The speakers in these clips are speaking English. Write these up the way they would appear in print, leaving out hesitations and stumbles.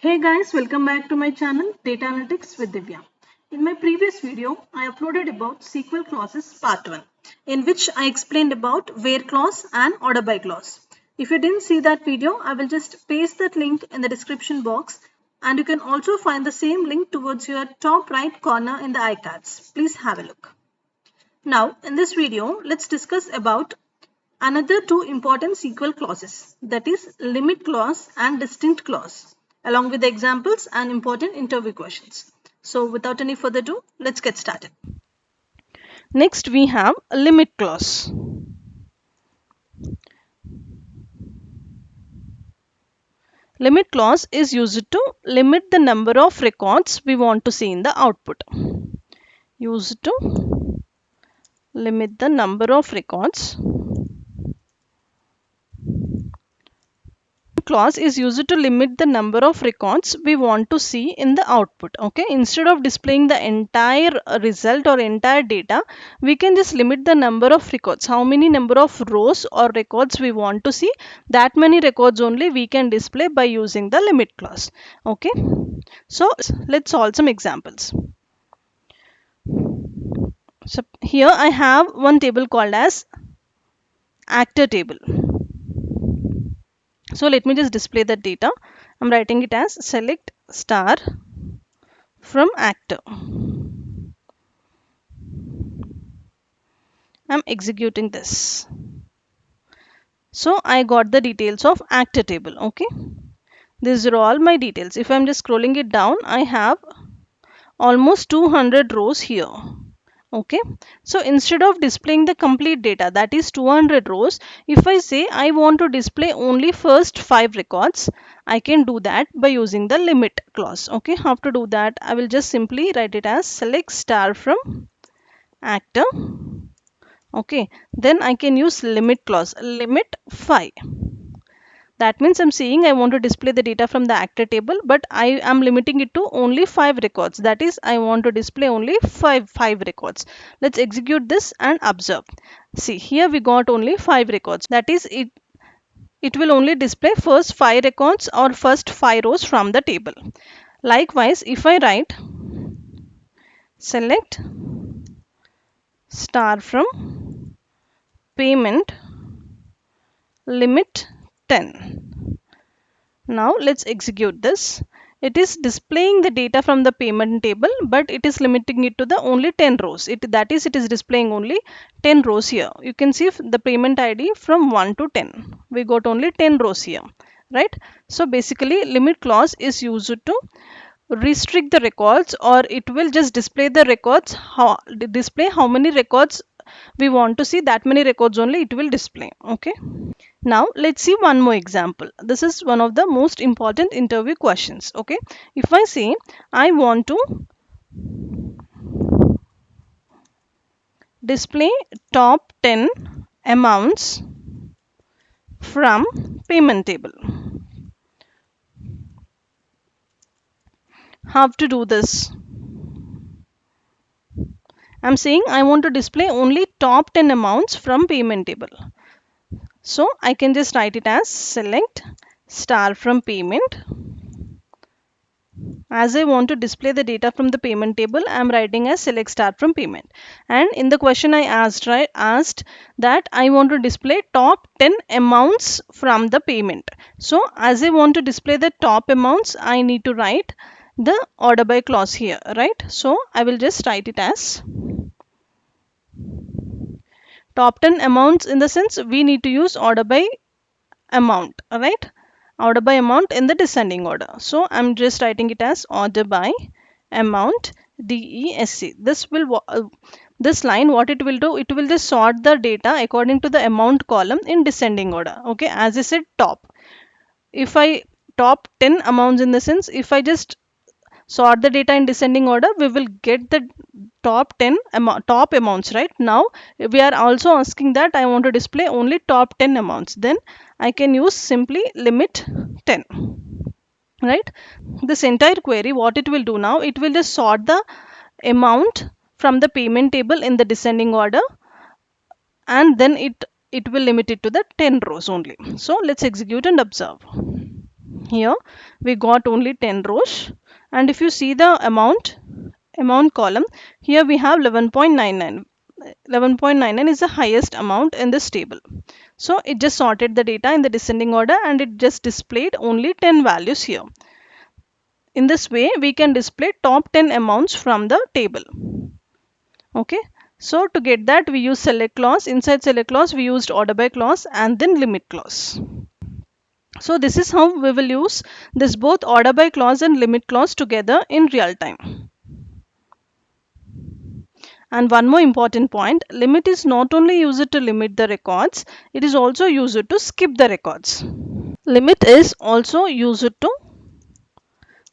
Hey guys, welcome back to my channel Data Analytics with Divya. In my previous video, I uploaded about SQL clauses part 1, in which I explained about where clause and order by clause. If you didn't see that video, I will just paste that link in the description box, and you can also find the same link towards your top right corner in the iCards. Please have a look. Now, in this video, let's discuss about another two important SQL clauses, that is limit clause and distinct clause, along with the examples and important interview questions. So without any further ado, let's get started. Next we have a limit clause. Limit clause is used to limit the number of records we want to see in the output. Used to limit the number of records. Clause is used to limit the number of records we want to see in the output. Okay, instead of displaying the entire result or entire data, we can just limit the number of records. How many number of rows or records we want to see, that many records only we can display by using the limit clause. Okay, so let's solve some examples. So here I have one table called as actor table. So let me just display the data. I'm writing it as select star from actor. I'm executing this. So I got the details of actor table. Okay, these are all my details. If I'm just scrolling it down, I have almost 200 rows here. Okay, so instead of displaying the complete data, that is 200 rows, if I say I want to display only first 5 records, I can do that by using the limit clause. Okay, how to do that? I will just simply write it as select star from actor. Okay, then I can use limit clause, limit 5. That means I'm saying I want to display the data from the actor table, but I am limiting it to only 5 records. That is, I want to display only five records. Let's execute this and observe. See, here we got only 5 records. That is, it will only display first 5 records or first 5 rows from the table. Likewise, if I write select star from payment limit 10. Now let's execute this. It is displaying the data from the payment table, but it is limiting it to the only 10 rows. That is, it is displaying only 10 rows here. You can see the payment ID from 1 to 10. We got only 10 rows here, right? So basically, limit clause is used to restrict the records, or it will just display the records, display how many records we want to see, that many records only it will display. Okay, now let's see one more example. This is one of the most important interview questions. Okay, if I say I want to display top 10 amounts from payment table, how to do this? I'm saying I want to display only top 10 amounts from payment table. So I can just write it as select star from payment. As I want to display the data from the payment table, I am writing as select star from payment. And in the question I asked that I want to display top 10 amounts from the payment. So as I want to display the top amounts, I need to write the order by clause here, right? So I will just write it as top 10 amounts, in the sense we need to use order by amount, right? Order by amount in the descending order. So I'm just writing it as order by amount DESC. This line, what it will do, it will just sort the data according to the amount column in descending order. Okay, as I said, top. If I top 10 amounts, in the sense if I just sort the data in descending order, we will get the top 10 top amounts. Right now we are also asking that I want to display only top 10 amounts, then I can use simply limit 10, right? This entire query, what it will do now, it will just sort the amount from the payment table in the descending order, and then it will limit it to the 10 rows only. So let's execute and observe. Here we got only 10 rows, and if you see the amount column, here we have 11.99. 11.99 is the highest amount in this table. So it just sorted the data in the descending order and it just displayed only 10 values here. In this way, we can display top 10 amounts from the table. Okay. So to get that, we use select clause. Inside select clause, we used order by clause and then limit clause. So this is how we will use this both order by clause and limit clause together in real time. And one more important point, limit is not only used to limit the records, it is also used to skip the records. Limit is also used to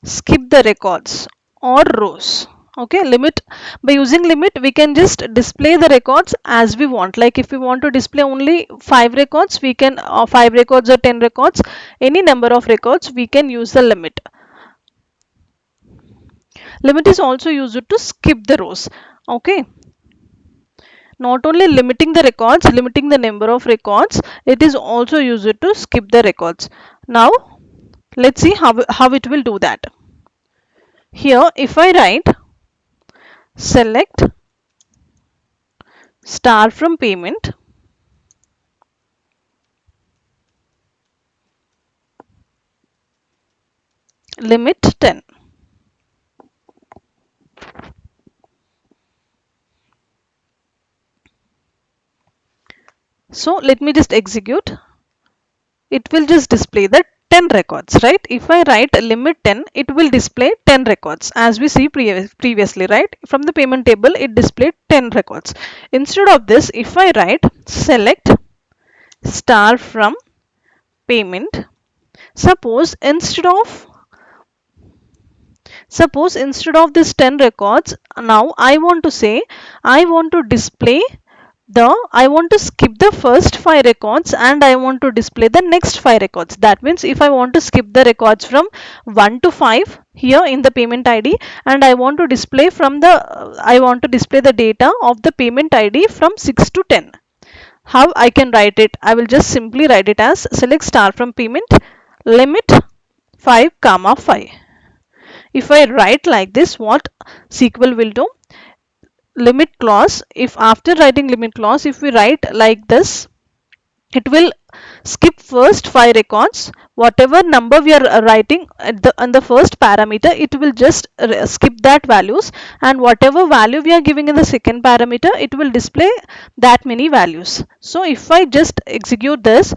skip the records or rows. Okay, limit, by using limit we can just display the records as we want. Like if we want to display only 5 records, we can 5 records or 10 records, any number of records, we can use the limit. Limit is also used to skip the rows. Okay, not only limiting the records, limiting the number of records, it is also used to skip the records. Now let's see how it will do that. Here if I write select star from payment, limit 10. So let me just execute. It will just display the 10 records, right? If I write limit 10, it will display 10 records as we see previously, right? From the payment table, it displayed 10 records. Instead of this, if I write select star from payment, suppose instead of this 10 records, now I want to say I want to display I want to skip the first 5 records and I want to display the next 5 records. That means if I want to skip the records from 1 to 5 here in the payment ID, and I want to display the data of the payment ID from 6 to 10. How I can write it? I will just simply write it as select star from payment, limit 5 comma 5. If I write like this, what SQL will do? Limit clause, if after writing limit clause, if we write like this, it will skip first 5 records. Whatever number we are writing at the first parameter, it will just skip that values, and whatever value we are giving in the second parameter, it will display that many values. So if I just execute this,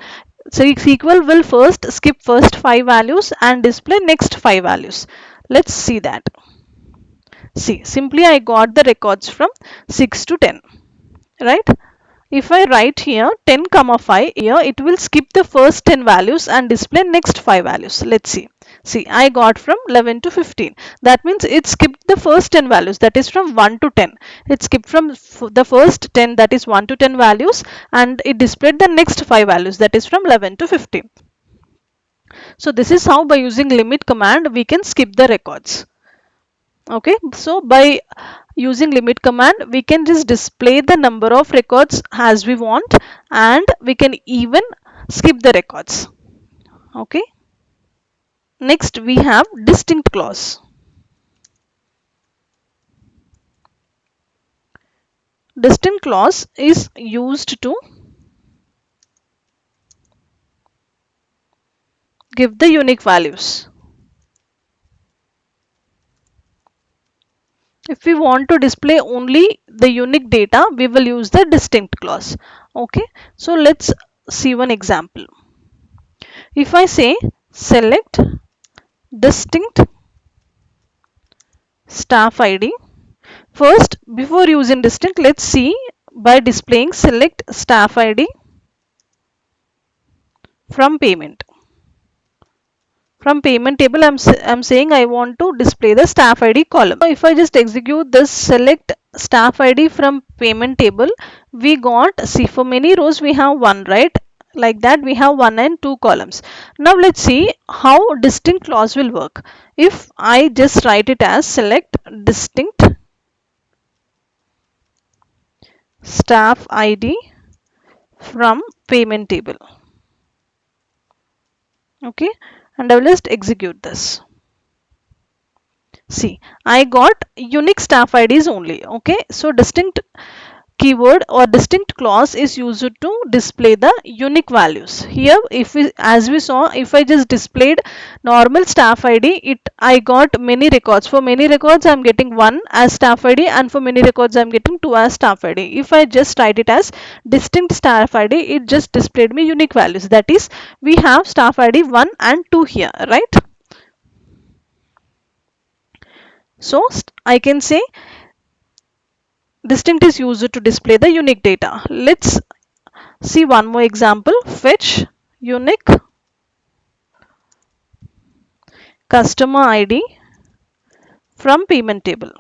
so SQL will first skip first 5 values and display next 5 values. Let's see that. See, simply I got the records from 6 to 10, right? If I write here 10 comma 5, here it will skip the first 10 values and display next 5 values. Let's see. See, I got from 11 to 15. That means it skipped the first 10 values, that is from 1 to 10. It skipped from the first 10, that is 1 to 10 values, and it displayed the next 5 values, that is from 11 to 15. So this is how by using limit command we can skip the records. Okay, so by using limit command we can just display the number of records as we want, and we can even skip the records. Okay, next we have distinct clause. Distinct clause is used to give the unique values. If we want to display only the unique data, we will use the distinct clause. Okay, so let's see one example. If I say select distinct staff ID, first before using distinct, let's see by displaying select staff ID from payment. From payment table, I'm saying I want to display the staff ID column. So if I just execute this select staff ID from payment table, we got, see, for many rows we have one, right? Like that we have 1 and 2 columns. Now let's see how distinct clause will work. If I just write it as select distinct staff ID from payment table. Okay, and I will just execute this. See, I got unique staff IDs only. Okay, so distinct keyword or distinct clause is used to display the unique values. Here, if we, as we saw, if I just displayed normal staff ID, I got many records. For many records, I am getting one as staff ID, and for many records, I am getting two as staff ID. If I just write it as distinct staff ID, it just displayed me unique values. That is, we have staff ID 1 and 2 here, right? So I can say distinct is used to display the unique data. Let's see one more example. Fetch unique customer ID from payment table.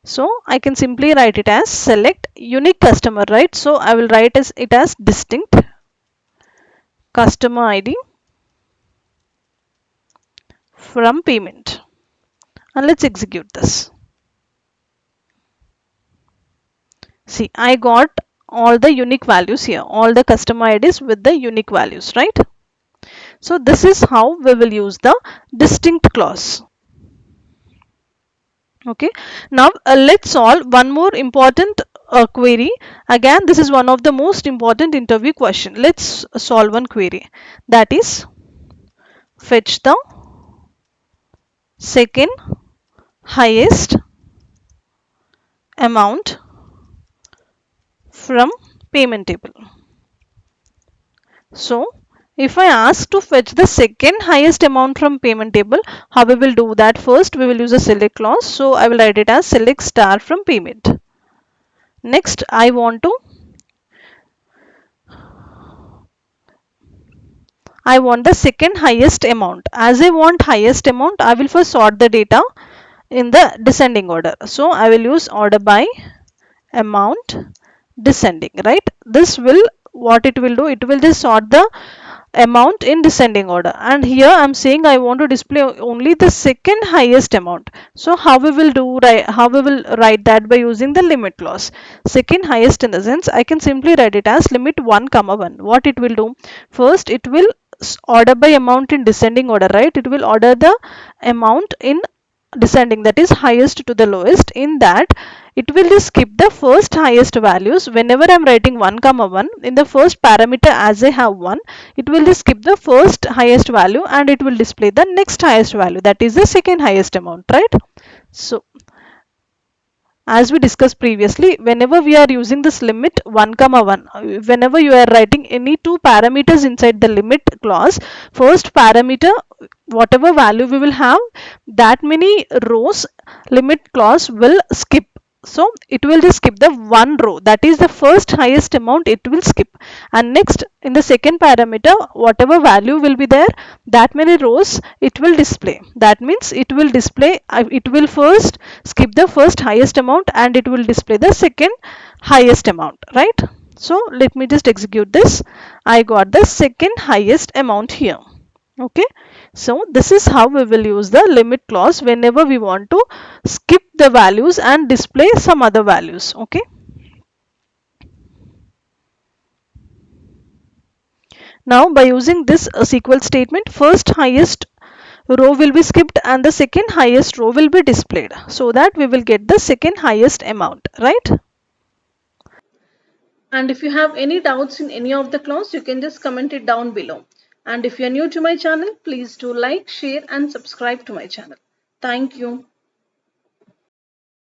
So I can simply write it as select unique customer, right? So I will write it as distinct customer ID from payment. And let's execute this. See, I got all the unique values here, all the customer IDs with the unique values, right? So this is how we will use the distinct clause. Okay, now let's solve one more important query. Again, this is one of the most important interview question. Let's solve one query, that is fetch the second highest amount from payment table. So if I ask to fetch the second highest amount from payment table, how we will do that? First, we will use a select clause. So I will write it as select star from payment. Next, I want the second highest amount. As I want highest amount, I will first sort the data in the descending order. So I will use order by amount descending, right? This will, what it will do, it will just sort the amount in descending order, and here I'm saying I want to display only the second highest amount. So how we will write that? By using the limit clause. Second highest in the sense, I can simply write it as limit 1 comma 1. What it will do? First, it will order by amount in descending order, right? It will order the amount in descending, that is highest to the lowest. In that, it will just skip the first highest values. Whenever I'm writing 1 comma 1 in the first parameter, as I have 1, it will just skip the first highest value and it will display the next highest value, that is the second highest amount, right? So as we discussed previously, whenever we are using this limit 1 comma 1, whenever you are writing any two parameters inside the limit clause, first parameter, whatever value we will have, that many rows limit clause will skip. So it will just skip the one row, that is the first highest amount it will skip, and next in the second parameter, whatever value will be there, that many rows it will display. That means it will display, it will first skip the first highest amount and it will display the second highest amount, right? So let me just execute this. I got the second highest amount here. Okay, so this is how we will use the limit clause whenever we want to skip the values and display some other values. Okay, now by using this SQL statement, first highest row will be skipped and the second highest row will be displayed, so that we will get the second highest amount, right? And if you have any doubts in any of the clause, you can just comment it down below. And if you are new to my channel, please do like, share and subscribe to my channel. Thank you.